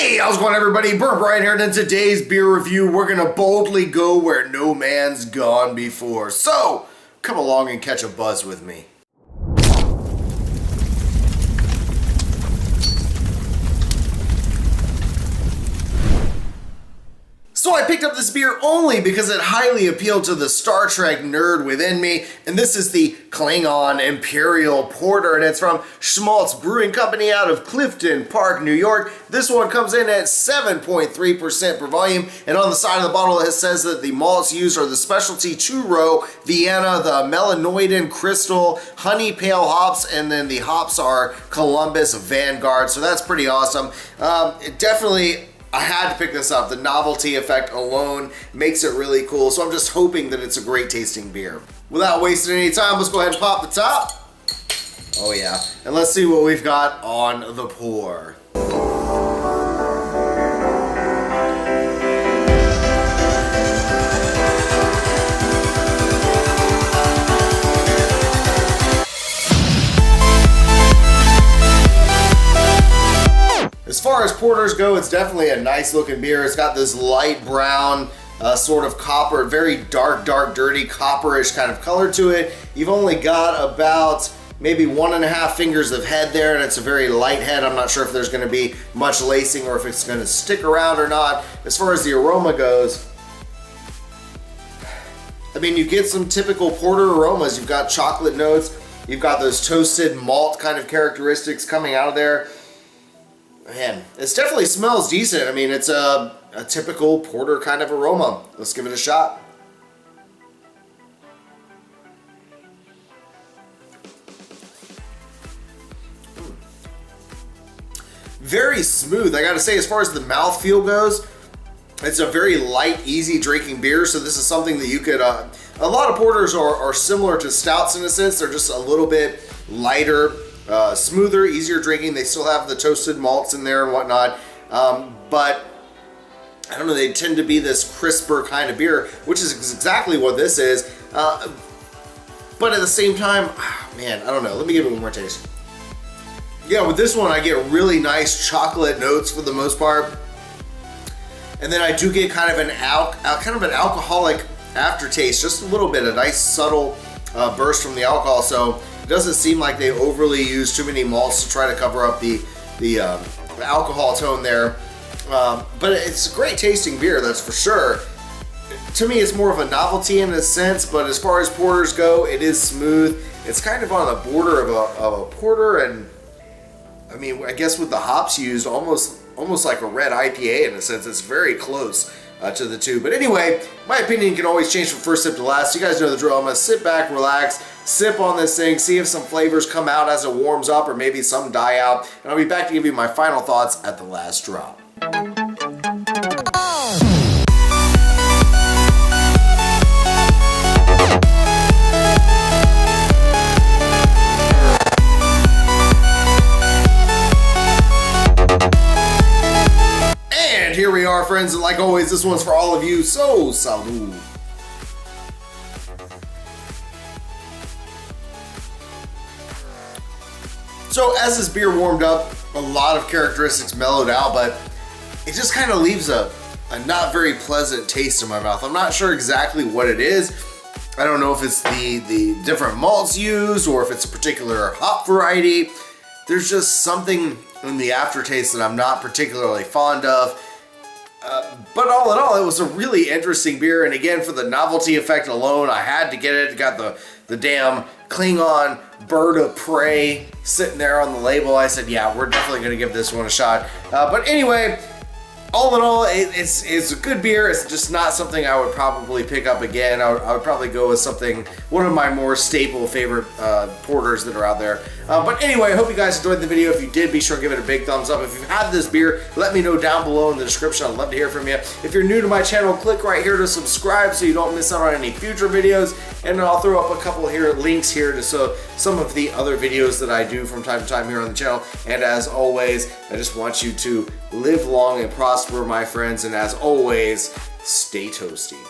Hey, how's it going, everybody? BurntBrian here, and in today's beer review, we're gonna boldly go where no man's gone before. So, come along and catch a buzz with me. So I picked up this beer only because it highly appealed to the Star Trek nerd within me, and this is the Klingon Imperial Porter, and it's from Schmaltz Brewing Company out of Clifton Park, New York. This one comes in at 7.3% per volume, and on the side of the bottle it says that the malts used are the specialty two-row Vienna, the Melanoidin Crystal, Honey Pale hops, and then the hops are Columbus Vanguard, so that's pretty awesome. I had to pick this up. The novelty effect alone makes it really cool, so I'm just hoping that it's a great tasting beer. Without wasting any time, let's go ahead and pop the top. Oh yeah, and let's see what we've got on the pour. As far as porters go, it's definitely a nice looking beer. It's got this light brown, sort of copper, very dark, dirty, copperish kind of color to it. You've only got about maybe 1.5 fingers of head there, and it's a very light head. I'm not sure if there's gonna be much lacing or if it's gonna stick around or not. As far as the aroma goes, I mean, you get some typical porter aromas. You've got chocolate notes, you've got those toasted malt kind of characteristics coming out of there. Man, it definitely smells decent. I mean, it's a typical porter kind of aroma. Let's give it a shot. Very smooth. I gotta say, as far as the mouthfeel goes, it's a very light, easy drinking beer. So this is something that you could, a lot of porters are similar to stouts in a sense. They're just a little bit lighter, smoother, easier drinking. They still have the toasted malts in there and whatnot, but I don't know, they tend to be this crisper kind of beer, which is exactly what this is, but at the same time, man, I don't know, let me give it one more taste. Yeah, with this one I get really nice chocolate notes for the most part, and then I do get kind of an alcoholic aftertaste, just a little bit, a nice subtle burst from the alcohol. So doesn't seem like they overly use too many malts to try to cover up the alcohol tone there, but it's a great tasting beer, that's for sure. To me, it's more of a novelty in a sense, but as far as porters go, it is smooth. It's kind of on the border of a porter, and I mean, I guess with the hops used, almost like a red IPA in a sense. It's very close to the two. But anyway, my opinion can always change from first sip to last. You guys know the drill. I'm gonna sit back, relax, sip on this thing, see if some flavors come out as it warms up, or maybe some die out, and I'll be back to give you my final thoughts at the last drop. And here we are, friends, and like always, this one's for all of you, so salud. So as this beer warmed up, a lot of characteristics mellowed out, but it just kind of leaves a not very pleasant taste in my mouth. I'm not sure exactly what it is. I don't know if it's the different malts used or if it's a particular hop variety. There's just something in the aftertaste that I'm not particularly fond of. But all in all, it was a really interesting beer, and again, for the novelty effect alone, I had to get it. It got the damn Klingon bird of prey sitting there on the label. I said, yeah, we're definitely going to give this one a shot. But anyway, all in all, it's a good beer. It's just not something I would probably pick up again. I would probably go with one of my more staple favorite porters that are out there. But anyway, I hope you guys enjoyed the video. If you did, be sure to give it a big thumbs up. If you've had this beer, let me know down below in the description. I'd love to hear from you. If you're new to my channel, click right here to subscribe so you don't miss out on any future videos. And I'll throw up a couple links here to some of the other videos that I do from time to time here on the channel. And as always, I just want you to live long and prosper, my friends. And as always, stay toasty.